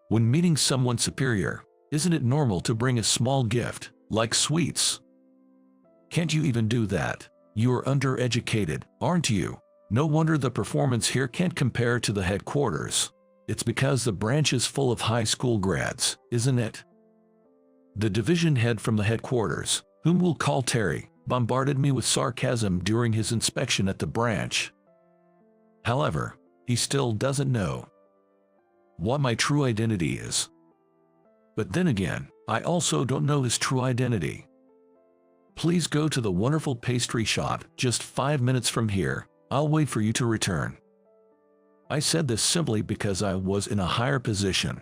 When meeting someone superior, isn't it normal to bring a small gift, like sweets? Can't you even do that? You're undereducated, aren't you? No wonder the performance here can't compare to the headquarters. It's because the branch is full of high school grads, isn't it? The division head from the headquarters, whom we'll call Terry, bombarded me with sarcasm during his inspection at the branch. However, he still doesn't know what my true identity is. But then again, I also don't know his true identity. Please go to the wonderful pastry shop just 5 minutes from here. I'll wait for you to return. I said this simply because I was in a higher position.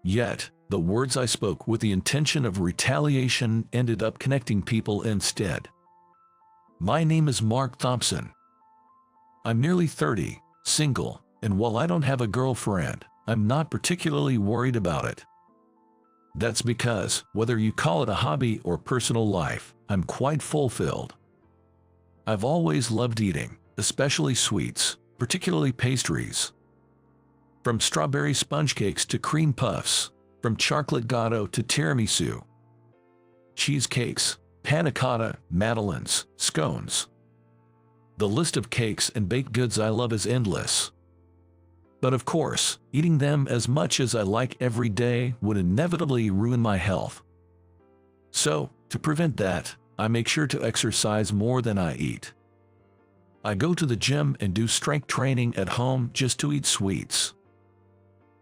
Yet, the words I spoke with the intention of retaliation ended up connecting people instead. My name is Mark Thompson. I'm nearly 30, single, and while I don't have a girlfriend, I'm not particularly worried about it. That's because, whether you call it a hobby or personal life, I'm quite fulfilled. I've always loved eating, especially sweets, particularly pastries. From strawberry sponge cakes to cream puffs, from chocolate gateau to tiramisu, cheesecakes, panna cotta, madeleines, scones. The list of cakes and baked goods I love is endless. But of course, eating them as much as I like every day would inevitably ruin my health. So, to prevent that, I make sure to exercise more than I eat. I go to the gym and do strength training at home just to eat sweets.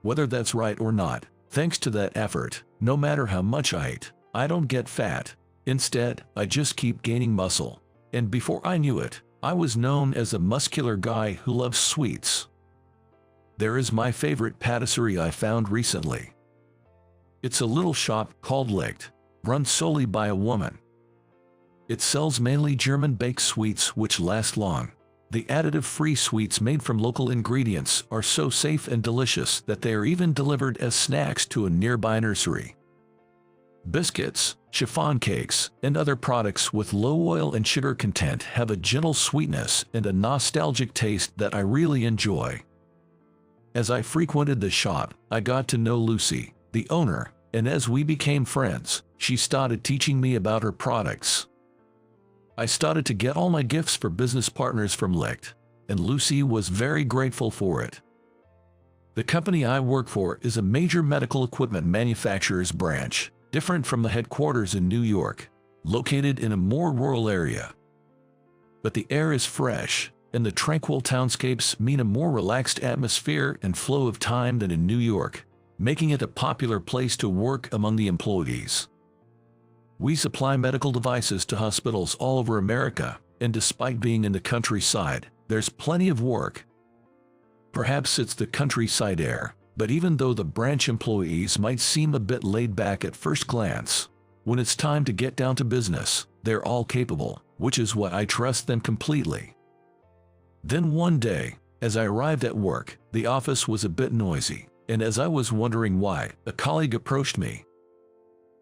Whether that's right or not, thanks to that effort, no matter how much I eat, I don't get fat. Instead, I just keep gaining muscle. And before I knew it, I was known as a muscular guy who loves sweets. There is my favorite patisserie I found recently. It's a little shop called Licht, run solely by a woman. It sells mainly German-baked sweets which last long. The additive-free sweets made from local ingredients are so safe and delicious that they are even delivered as snacks to a nearby nursery. Biscuits, chiffon cakes, and other products with low oil and sugar content have a gentle sweetness and a nostalgic taste that I really enjoy. As I frequented the shop, I got to know Lucy, the owner, and as we became friends, she started teaching me about her products. I started to get all my gifts for business partners from Licht, and Lucy was very grateful for it. The company I work for is a major medical equipment manufacturer's branch, different from the headquarters in New York, located in a more rural area. But the air is fresh, and the tranquil townscapes mean a more relaxed atmosphere and flow of time than in New York, making it a popular place to work among the employees. We supply medical devices to hospitals all over America, and despite being in the countryside, there's plenty of work. Perhaps it's the countryside air, but even though the branch employees might seem a bit laid back at first glance, when it's time to get down to business, they're all capable, which is why I trust them completely. Then one day, as I arrived at work, the office was a bit noisy, and as I was wondering why, a colleague approached me.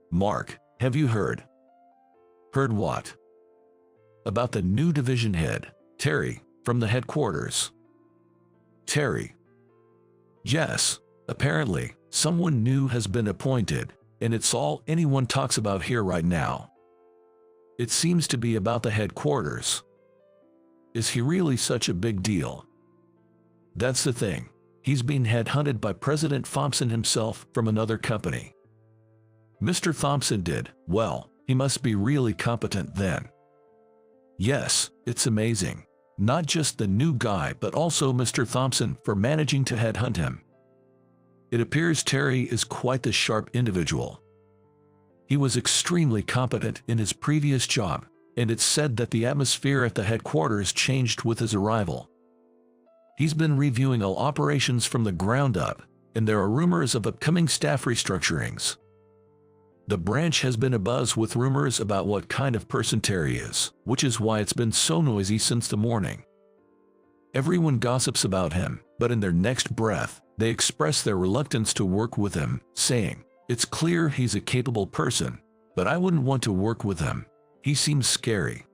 "Mark, have you heard?" "Heard what?" "About the new division head, Terry, from the headquarters." "Terry?" "Yes, apparently, someone new has been appointed, and it's all anyone talks about here right now. It seems to be about the headquarters." "Is he really such a big deal?" "That's the thing. He's being headhunted by President Thompson himself from another company." "Mr. Thompson did? Well, he must be really competent then." "Yes, it's amazing. Not just the new guy but also Mr. Thompson for managing to headhunt him. It appears Terry is quite the sharp individual. He was extremely competent in his previous job, and it's said that the atmosphere at the headquarters changed with his arrival. He's been reviewing all operations from the ground up, and there are rumors of upcoming staff restructurings. The branch has been abuzz with rumors about what kind of person Terry is, which is why it's been so noisy since the morning. Everyone gossips about him, but in their next breath, they express their reluctance to work with him, saying, "It's clear he's a capable person, but I wouldn't want to work with him. He seems scary."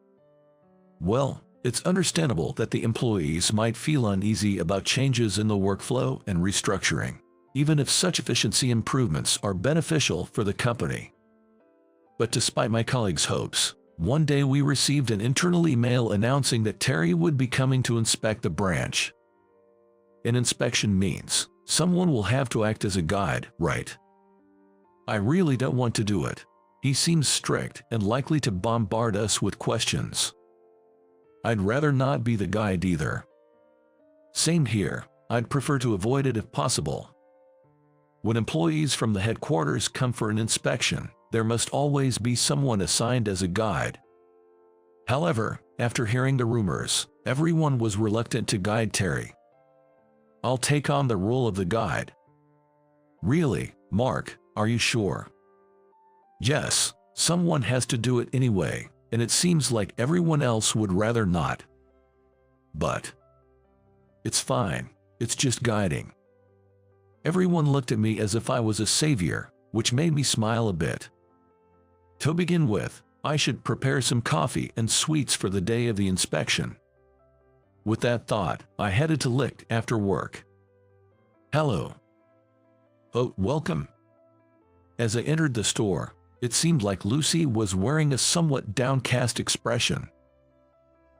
Well, it's understandable that the employees might feel uneasy about changes in the workflow and restructuring. even if such efficiency improvements are beneficial for the company. But despite my colleagues' hopes, one day we received an internal email announcing that Terry would be coming to inspect the branch. An inspection means someone will have to act as a guide, right? I really don't want to do it. He seems strict and likely to bombard us with questions. I'd rather not be the guide either. Same here, I'd prefer to avoid it if possible. When employees from the headquarters come for an inspection, there must always be someone assigned as a guide. However, after hearing the rumors, everyone was reluctant to guide Terry. I'll take on the role of the guide. Really, Mark, are you sure? Yes, someone has to do it anyway, and it seems like everyone else would rather not. But it's fine, it's just guiding. Everyone looked at me as if I was a savior, which made me smile a bit. To begin with, I should prepare some coffee and sweets for the day of the inspection. With that thought, I headed to Licht after work. Hello. Oh, welcome. As I entered the store, it seemed like Lucy was wearing a somewhat downcast expression.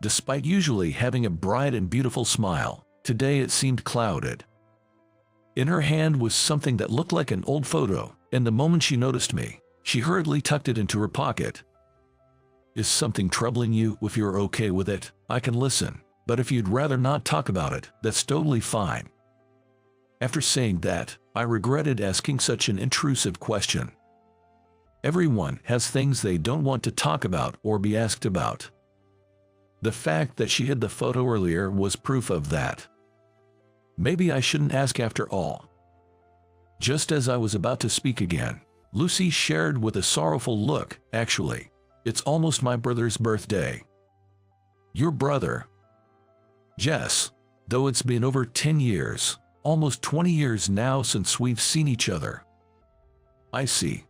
Despite usually having a bright and beautiful smile, today it seemed clouded. In her hand was something that looked like an old photo, and the moment she noticed me, she hurriedly tucked it into her pocket. Is something troubling you? If you're okay with it, I can listen, but if you'd rather not talk about it, that's totally fine. After saying that, I regretted asking such an intrusive question. Everyone has things they don't want to talk about or be asked about. The fact that she hid the photo earlier was proof of that. Maybe I shouldn't ask after all. Just as I was about to speak again, Lucy shared with a sorrowful look, actually, it's almost my brother's birthday. Your brother? Yes, though it's been over 10 years, almost 20 years now since we've seen each other. I see.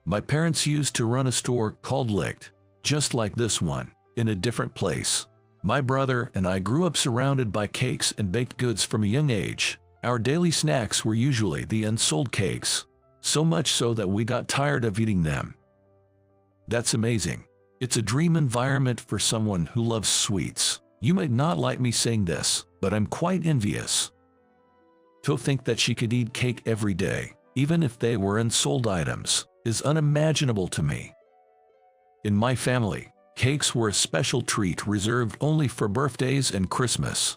My parents used to run a store called Licht, just like this one, in a different place. My brother and I grew up surrounded by cakes and baked goods from a young age. Our daily snacks were usually the unsold cakes, so much so that we got tired of eating them. That's amazing. It's a dream environment for someone who loves sweets. You might not like me saying this, but I'm quite envious. To think that she could eat cake every day, even if they were unsold items, is unimaginable to me. In my family, cakes were a special treat reserved only for birthdays and Christmas.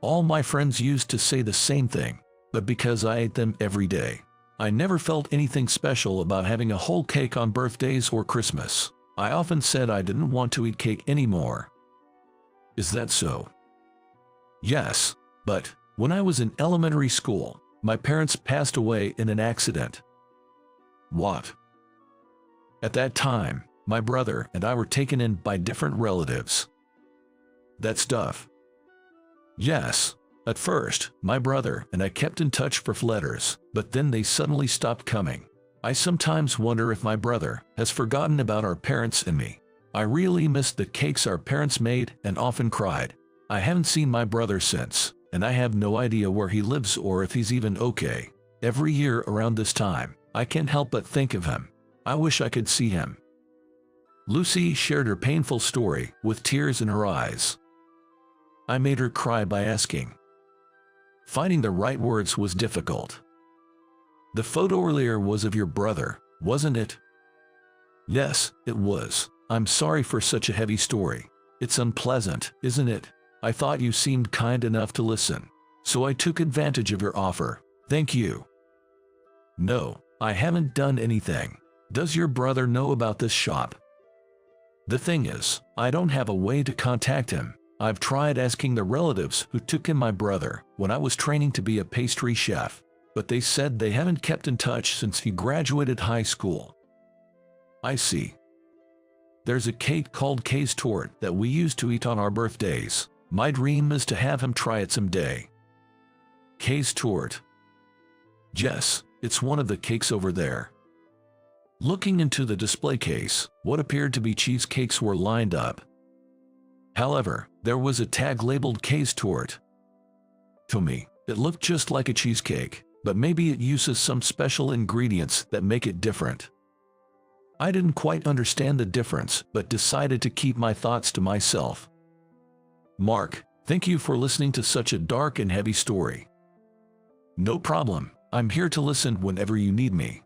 All my friends used to say the same thing, but because I ate them every day, I never felt anything special about having a whole cake on birthdays or Christmas. I often said I didn't want to eat cake anymore. Is that so? Yes, but when I was in elementary school, my parents passed away in an accident. What? At that time, my brother and I were taken in by different relatives. That stuff. Yes, at first, my brother and I kept in touch for letters, but then they suddenly stopped coming. I sometimes wonder if my brother has forgotten about our parents and me. I really missed the cakes our parents made and often cried. I haven't seen my brother since, and I have no idea where he lives or if he's even okay. Every year around this time, I can't help but think of him. I wish I could see him. Lucy shared her painful story with tears in her eyes. I made her cry by asking. Finding the right words was difficult. The photo earlier was of your brother, wasn't it? Yes, it was. I'm sorry for such a heavy story. It's unpleasant, isn't it? I thought you seemed kind enough to listen, so I took advantage of your offer. Thank you. No, I haven't done anything. Does your brother know about this shop? The thing is, I don't have a way to contact him. I've tried asking the relatives who took in my brother when I was training to be a pastry chef, but they said they haven't kept in touch since he graduated high school. I see. There's a cake called Kay's Tort that we used to eat on our birthdays. My dream is to have him try it someday. Kay's Tort. Yes, it's one of the cakes over there. Looking into the display case, what appeared to be cheesecakes were lined up. However, there was a tag labeled Kay's Tort. To me, It looked just like a cheesecake, but maybe it uses some special ingredients that make it different. I didn't quite understand the difference, but decided to keep my thoughts to myself. Mark, thank you for listening to such a dark and heavy story. No problem, I'm here to listen whenever you need me.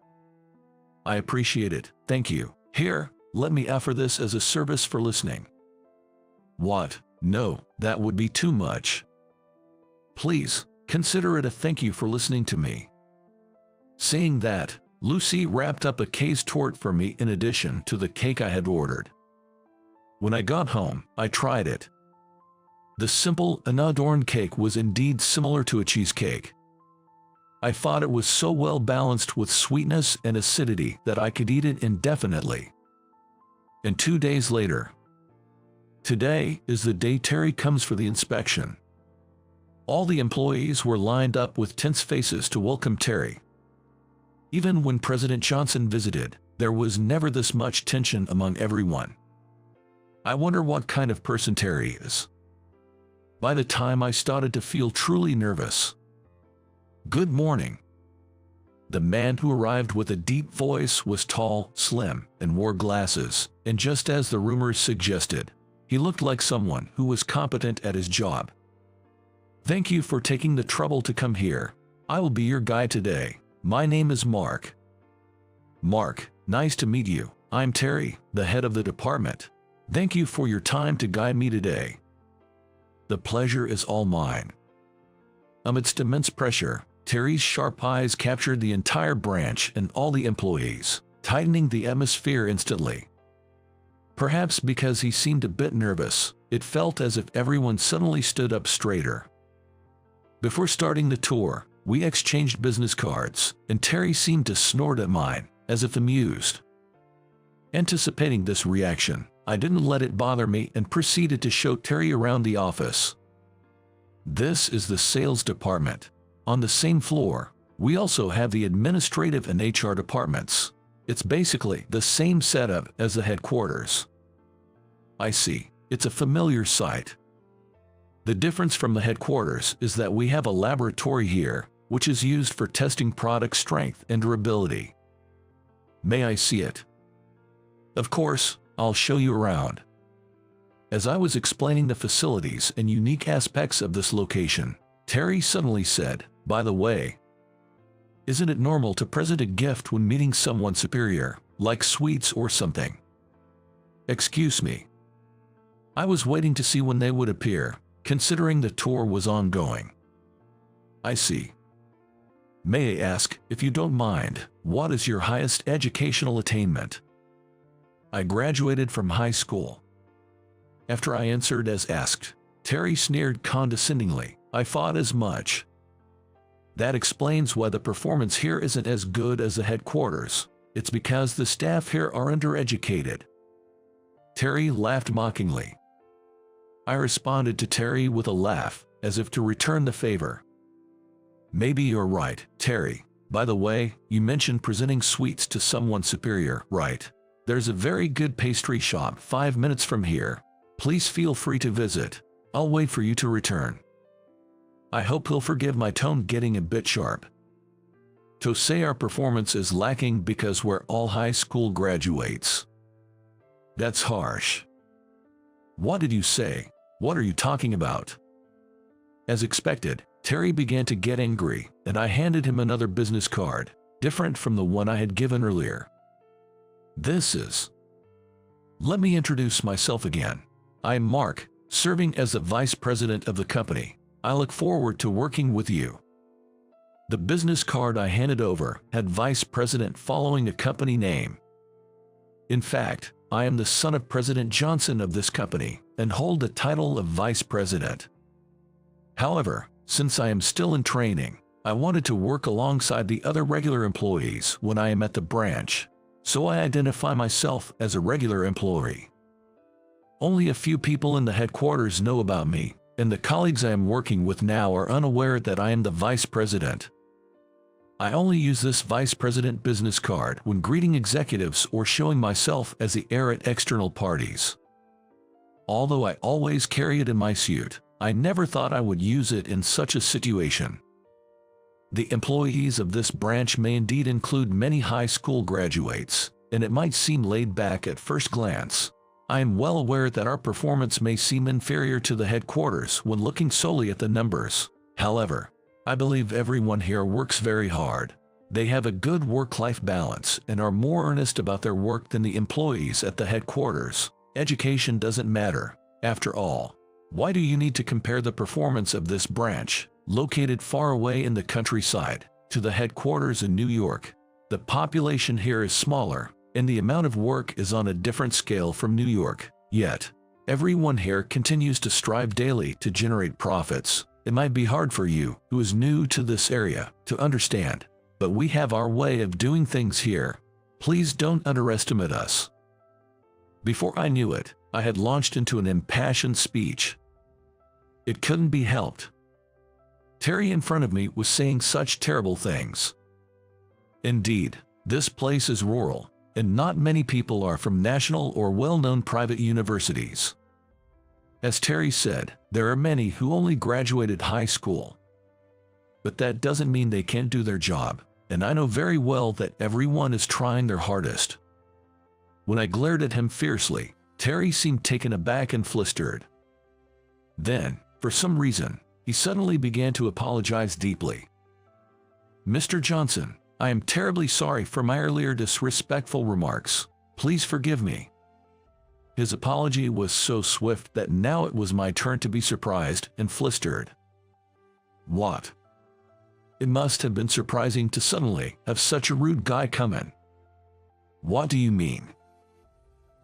I appreciate it, thank you. Here, let me offer this as a service for listening. What? No, that would be too much. Please, consider it a thank you for listening to me. Saying that, Lucy wrapped up a case tort for me in addition to the cake I had ordered. When I got home, I tried it. The simple, unadorned cake was indeed similar to a cheesecake. I thought it was so well balanced with sweetness and acidity that I could eat it indefinitely. And 2 days later, today is the day Terry comes for the inspection. All the employees were lined up with tense faces to welcome Terry. Even when President Johnson visited, there was never this much tension among everyone. I wonder what kind of person Terry is. By the time I started to feel truly nervous. Good morning. The man who arrived with a deep voice was tall, slim, and wore glasses, and just as the rumors suggested, he looked like someone who was competent at his job. Thank you for taking the trouble to come here. I will be your guide today. My name is Mark. Mark, nice to meet you. I'm Terry, the head of the department. Thank you for your time to guide me today. The pleasure is all mine. Amidst immense pressure, Terry's sharp eyes captured the entire branch and all the employees, tightening the atmosphere instantly. Perhaps because he seemed a bit nervous, it felt as if everyone suddenly stood up straighter. Before starting the tour, we exchanged business cards, and Terry seemed to snort at mine, as if amused. Anticipating this reaction, I didn't let it bother me and proceeded to show Terry around the office. This is the sales department. On the same floor, we also have the administrative and HR departments. It's basically the same setup as the headquarters. I see, it's a familiar sight. The difference from the headquarters is that we have a laboratory here, which is used for testing product strength and durability. May I see it? Of course, I'll show you around. As I was explaining the facilities and unique aspects of this location, Terry suddenly said, by the way, isn't it normal to present a gift when meeting someone superior, like sweets or something? Excuse me. I was waiting to see when they would appear, considering the tour was ongoing. I see. May I ask, if you don't mind, what is your highest educational attainment? I graduated from high school. After I answered as asked, Terry sneered condescendingly. I thought as much. That explains why the performance here isn't as good as the headquarters. It's because the staff here are undereducated. Terry laughed mockingly. I responded to Terry with a laugh, as if to return the favor. Maybe you're right, Terry. By the way, you mentioned presenting sweets to someone superior, right? There's a very good pastry shop 5 minutes from here. Please feel free to visit. I'll wait for you to return. I hope he'll forgive my tone getting a bit sharp. To say our performance is lacking because we're all high school graduates. That's harsh. What did you say? What are you talking about? As expected, Terry began to get angry, and I handed him another business card, different from the one I had given earlier. This is... Let me introduce myself again. I'm Mark, serving as the vice president of the company. I look forward to working with you. The business card I handed over had vice president following a company name. In fact, I am the son of President Johnson of this company and hold the title of vice president. However, since I am still in training, I wanted to work alongside the other regular employees when I am at the branch, so I identify myself as a regular employee. Only a few people in the headquarters know about me, and the colleagues I am working with now are unaware that I am the vice president. I only use this vice president business card when greeting executives or showing myself as the heir at external parties. Although I always carry it in my suit, I never thought I would use it in such a situation. The employees of this branch may indeed include many high school graduates, and it might seem laid back at first glance. I am well aware that our performance may seem inferior to the headquarters when looking solely at the numbers. However, I believe everyone here works very hard. They have a good work-life balance and are more earnest about their work than the employees at the headquarters. Education doesn't matter, after all. Why do you need to compare the performance of this branch, located far away in the countryside, to the headquarters in New York? The population here is smaller, and the amount of work is on a different scale from New York. Yet, everyone here continues to strive daily to generate profits. It might be hard for you, who is new to this area, to understand, but we have our way of doing things here. Please don't underestimate us. Before I knew it, I had launched into an impassioned speech. It couldn't be helped. Terry in front of me was saying such terrible things. Indeed, this place is rural, and not many people are from national or well-known private universities. As Terry said, there are many who only graduated high school. But that doesn't mean they can't do their job, and I know very well that everyone is trying their hardest. When I glared at him fiercely, Terry seemed taken aback and flustered. Then, for some reason, he suddenly began to apologize deeply. "Mr. Johnson, I am terribly sorry for my earlier disrespectful remarks. Please forgive me." His apology was so swift that now it was my turn to be surprised and flustered. What? It must have been surprising to suddenly have such a rude guy come in. What do you mean?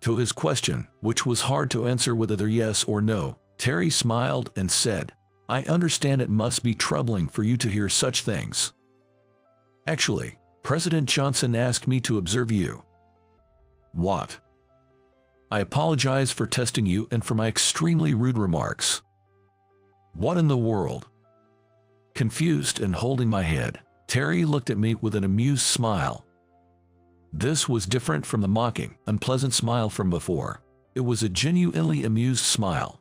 To his question, which was hard to answer with either yes or no, Terry smiled and said, "I understand it must be troubling for you to hear such things. Actually, President Johnson asked me to observe you." What? I apologize for testing you and for my extremely rude remarks. What in the world? Confused and holding my head, Terry looked at me with an amused smile. This was different from the mocking, unpleasant smile from before. It was a genuinely amused smile.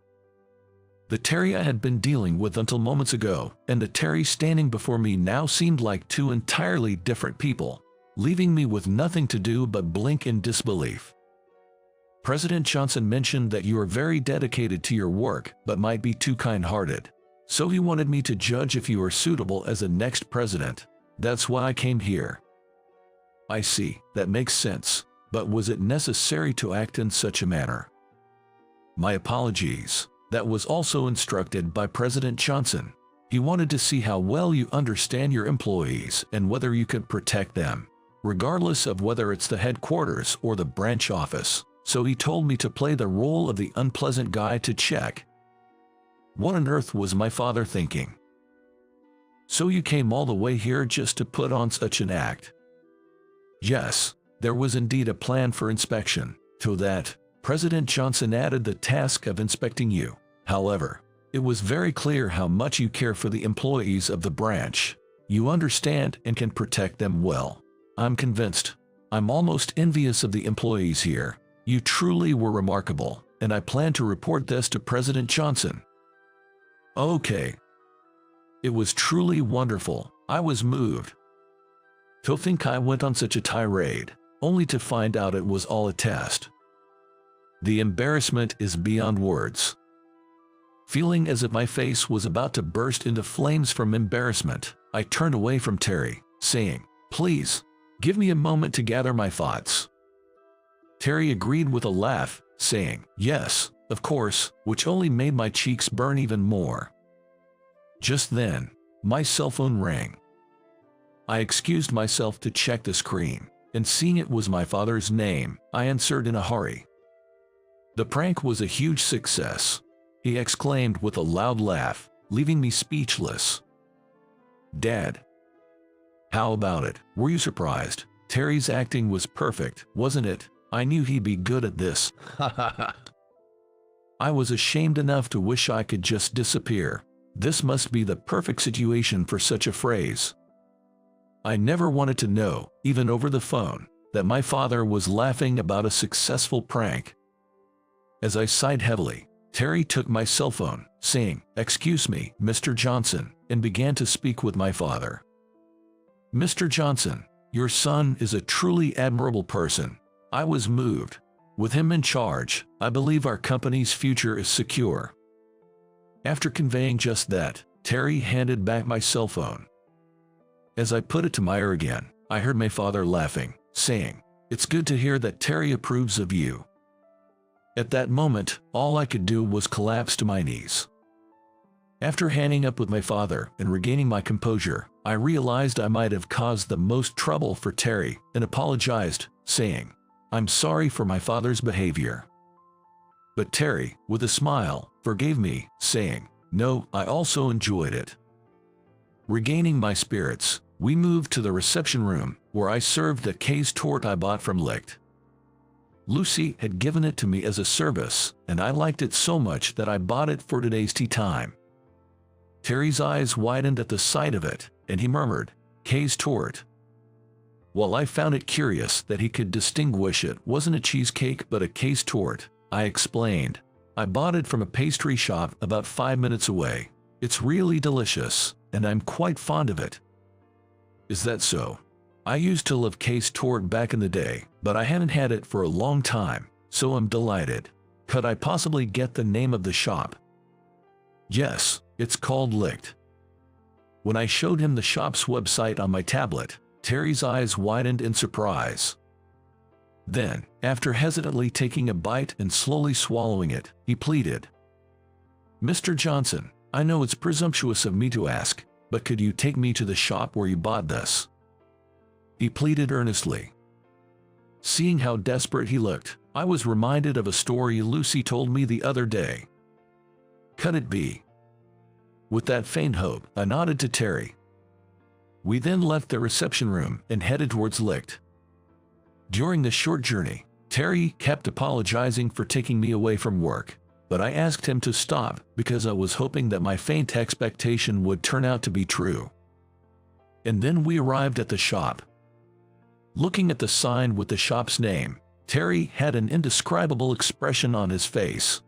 The Terry I had been dealing with until moments ago, and the Terry standing before me now seemed like two entirely different people, leaving me with nothing to do but blink in disbelief. President Johnson mentioned that you are very dedicated to your work but might be too kind-hearted. So he wanted me to judge if you are suitable as the next president. That's why I came here. I see, that makes sense, but was it necessary to act in such a manner? My apologies. That was also instructed by President Johnson. He wanted to see how well you understand your employees and whether you could protect them, regardless of whether it's the headquarters or the branch office. So he told me to play the role of the unpleasant guy to check. What on earth was my father thinking? So you came all the way here just to put on such an act? Yes, there was indeed a plan for inspection. To that, President Johnson added the task of inspecting you. However, it was very clear how much you care for the employees of the branch. You understand and can protect them well. I'm convinced. I'm almost envious of the employees here. You truly were remarkable, and I plan to report this to President Johnson. Okay. It was truly wonderful. I was moved. To think I went on such a tirade, only to find out it was all a test. The embarrassment is beyond words. Feeling as if my face was about to burst into flames from embarrassment, I turned away from Terry, saying, "Please, give me a moment to gather my thoughts." Terry agreed with a laugh, saying, "Yes, of course," which only made my cheeks burn even more. Just then, my cell phone rang. I excused myself to check the screen, and seeing it was my father's name, I answered in a hurry. The prank was a huge success, he exclaimed with a loud laugh, leaving me speechless. "Dad, how about it? Were you surprised? Terry's acting was perfect, wasn't it? I knew he'd be good at this." I was ashamed enough to wish I could just disappear. This must be the perfect situation for such a phrase. I never wanted to know, even over the phone, that my father was laughing about a successful prank. As I sighed heavily, Terry took my cell phone, saying, "Excuse me, Mr. Johnson," and began to speak with my father. Mr. Johnson, your son is a truly admirable person. I was moved. With him in charge, I believe our company's future is secure. After conveying just that, Terry handed back my cell phone. As I put it to my ear again, I heard my father laughing, saying, "It's good to hear that Terry approves of you." At that moment, all I could do was collapse to my knees. After hanging up with my father and regaining my composure, I realized I might have caused the most trouble for Terry and apologized, saying, "I'm sorry for my father's behavior." But Terry, with a smile, forgave me, saying, "No, I also enjoyed it." Regaining my spirits, we moved to the reception room, where I served the case tort I bought from Licht. Lucy had given it to me as a service, and I liked it so much that I bought it for today's tea time. Terry's eyes widened at the sight of it, and he murmured, "Case tort." While I found it curious that he could distinguish it wasn't a cheesecake but a case tort, I explained, "I bought it from a pastry shop about 5 minutes away. It's really delicious, and I'm quite fond of it." "Is that so? I used to love case tort back in the day, but I haven't had it for a long time, so I'm delighted. Could I possibly get the name of the shop?" "Yes, it's called Licht." When I showed him the shop's website on my tablet, Terry's eyes widened in surprise. Then, after hesitantly taking a bite and slowly swallowing it, he pleaded, "Mr. Johnson, I know it's presumptuous of me to ask, but could you take me to the shop where you bought this?" He pleaded earnestly. Seeing how desperate he looked, I was reminded of a story Lucy told me the other day. Could it be? With that faint hope, I nodded to Terry. We then left the reception room and headed towards Licht. During the short journey, Terry kept apologizing for taking me away from work, but I asked him to stop because I was hoping that my faint expectation would turn out to be true. And then we arrived at the shop. Looking at the sign with the shop's name, Terry had an indescribable expression on his face.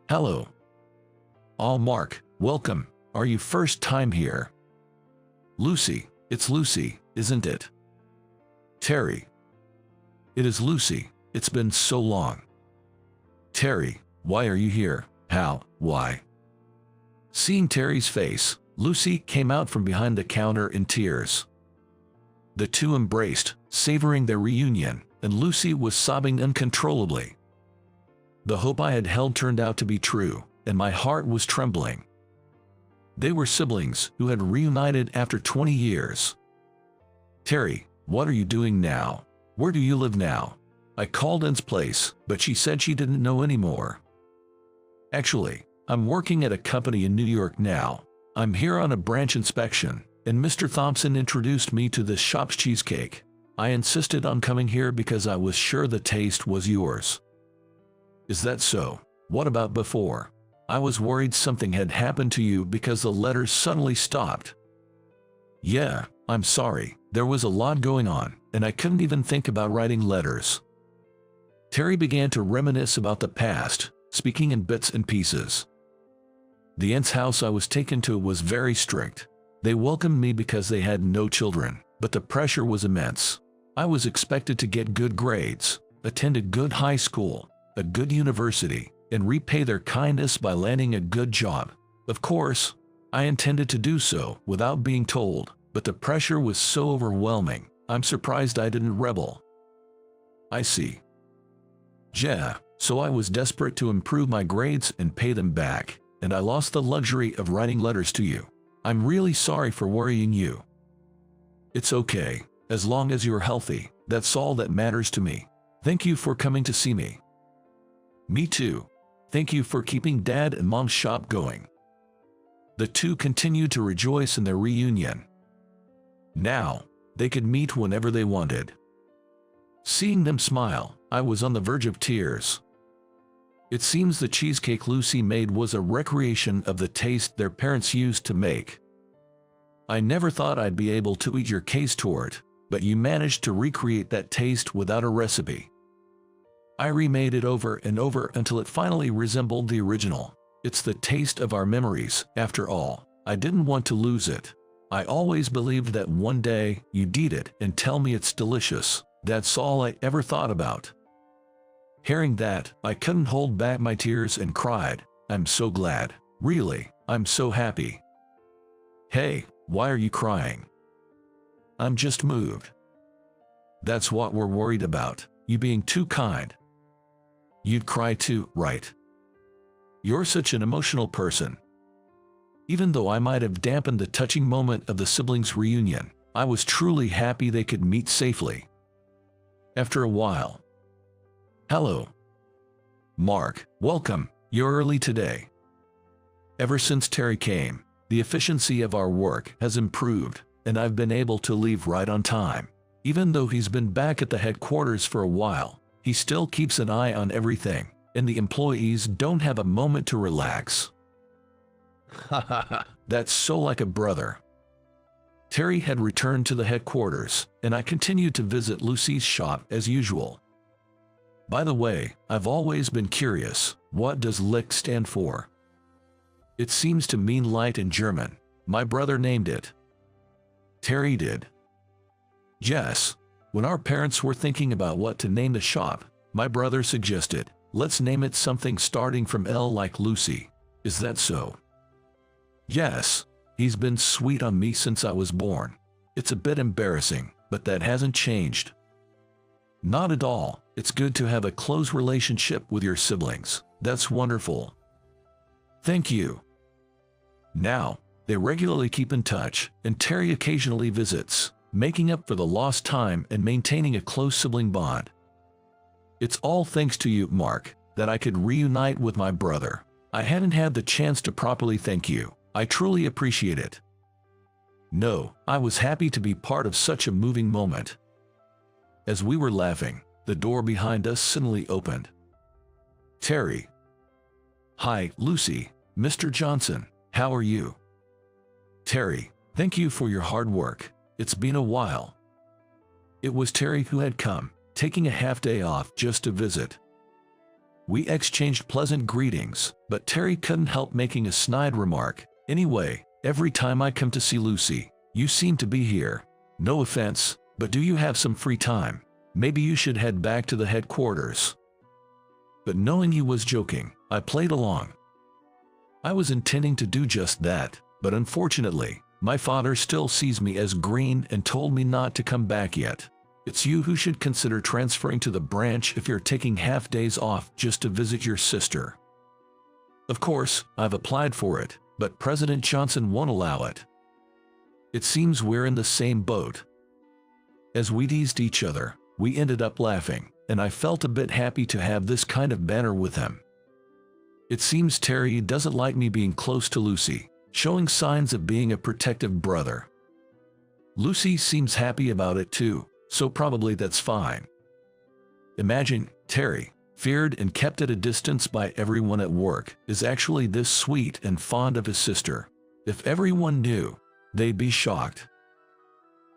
"Hello." "Oh, Mark, welcome. Are you first time here?" "Lucy, it's Lucy, isn't it?" "Terry." "It is Lucy, it's been so long." "Terry, why are you here? How, why?" Seeing Terry's face, Lucy came out from behind the counter in tears. The two embraced, savoring their reunion, and Lucy was sobbing uncontrollably. The hope I had held turned out to be true, and my heart was trembling. They were siblings who had reunited after 20 years. "Terry, what are you doing now? Where do you live now?" I called Ann's place, but she said she didn't know anymore. "Actually, I'm working at a company in New York now. I'm here on a branch inspection, and Mr. Thompson introduced me to this shop's cheesecake. I insisted on coming here because I was sure the taste was yours." "Is that so? What about before? I was worried something had happened to you because the letters suddenly stopped." "Yeah, I'm sorry. There was a lot going on, and I couldn't even think about writing letters." Terry began to reminisce about the past, speaking in bits and pieces. "The aunt's house I was taken to was very strict. They welcomed me because they had no children, but the pressure was immense. I was expected to get good grades, attend a good high school, a good university, and repay their kindness by landing a good job. Of course, I intended to do so without being told, but the pressure was so overwhelming, I'm surprised I didn't rebel." "I see. Yeah, so I was desperate to improve my grades and pay them back, and I lost the luxury of writing letters to you. I'm really sorry for worrying you." "It's okay, as long as you're healthy, that's all that matters to me. Thank you for coming to see me." "Me too. Thank you for keeping Dad and Mom's shop going." The two continued to rejoice in their reunion. Now, they could meet whenever they wanted. Seeing them smile, I was on the verge of tears. It seems the cheesecake Lucy made was a recreation of the taste their parents used to make. "I never thought I'd be able to eat your case tort, but you managed to recreate that taste without a recipe." I remade it over and over until it finally resembled the original. It's the taste of our memories, after all. I didn't want to lose it. I always believed that one day you'd eat it and tell me it's delicious. That's all I ever thought about. Hearing that, I couldn't hold back my tears and cried. I'm so glad. Really, I'm so happy. Hey, why are you crying? I'm just moved. That's what we're worried about, you being too kind. You'd cry too, right? You're such an emotional person. Even though I might have dampened the touching moment of the siblings' reunion, I was truly happy they could meet safely. After a while. Hello. Mark, welcome. You're early today. Ever since Terry came, the efficiency of our work has improved, and I've been able to leave right on time. Even though he's been back at the headquarters for a while, he still keeps an eye on everything, and the employees don't have a moment to relax. That's so like a brother. Terry had returned to the headquarters, and I continued to visit Lucy's shop as usual. By the way, I've always been curious, what does Licht stand for? It seems to mean light in German. My brother named it. Terry did. Yes. When our parents were thinking about what to name the shop, my brother suggested, let's name it something starting from L like Lucy. Is that so? Yes. He's been sweet on me since I was born. It's a bit embarrassing, but that hasn't changed. Not at all. It's good to have a close relationship with your siblings. That's wonderful. Thank you. Now, they regularly keep in touch, and Terry occasionally visits, making up for the lost time and maintaining a close sibling bond. It's all thanks to you, Mark, that I could reunite with my brother. I hadn't had the chance to properly thank you. I truly appreciate it. No, I was happy to be part of such a moving moment. As we were laughing, the door behind us suddenly opened. Terry. Hi, Lucy. Mr. Johnson, how are you? Terry, thank you for your hard work. It's been a while. It was Terry who had come, taking a half-day off just to visit. We exchanged pleasant greetings, but Terry couldn't help making a snide remark. Anyway, every time I come to see Lucy, you seem to be here. No offense, but do you have some free time? Maybe you should head back to the headquarters. But knowing he was joking, I played along. I was intending to do just that, but unfortunately, my father still sees me as green and told me not to come back yet. It's you who should consider transferring to the branch if you're taking half days off just to visit your sister. Of course, I've applied for it, but President Johnson won't allow it. It seems we're in the same boat. As we teased each other, we ended up laughing, and I felt a bit happy to have this kind of banter with him. It seems Terry doesn't like me being close to Lucy, showing signs of being a protective brother. Lucy seems happy about it too, so probably that's fine. Imagine, Terry, feared and kept at a distance by everyone at work, is actually this sweet and fond of his sister. If everyone knew, they'd be shocked.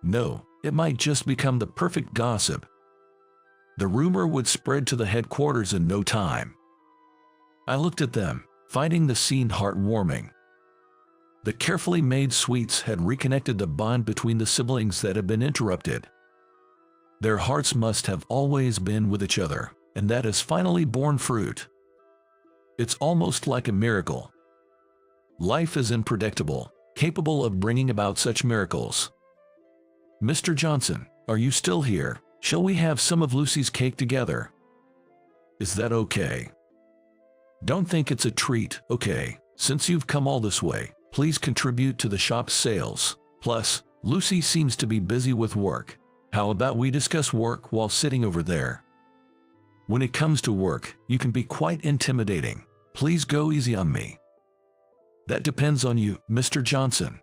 No, it might just become the perfect gossip. The rumor would spread to the headquarters in no time. I looked at them, finding the scene heartwarming. The carefully made sweets had reconnected the bond between the siblings that had been interrupted. Their hearts must have always been with each other, and that has finally borne fruit. It's almost like a miracle. Life is unpredictable, capable of bringing about such miracles. Mr. Johnson, are you still here? Shall we have some of Lucy's cake together? Is that okay? Don't think it's a treat, okay? Since you've come all this way, please contribute to the shop's sales. Plus, Lucy seems to be busy with work. How about we discuss work while sitting over there? When it comes to work, you can be quite intimidating. Please go easy on me. That depends on you, Mr. Johnson.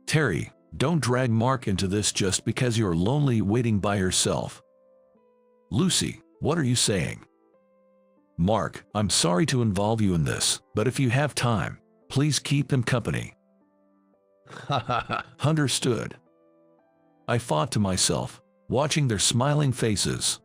Terry, don't drag Mark into this just because you're lonely waiting by yourself. Lucy, what are you saying? Mark, I'm sorry to involve you in this, but if you have time, please keep him company. Understood. I thought to myself, watching their smiling faces.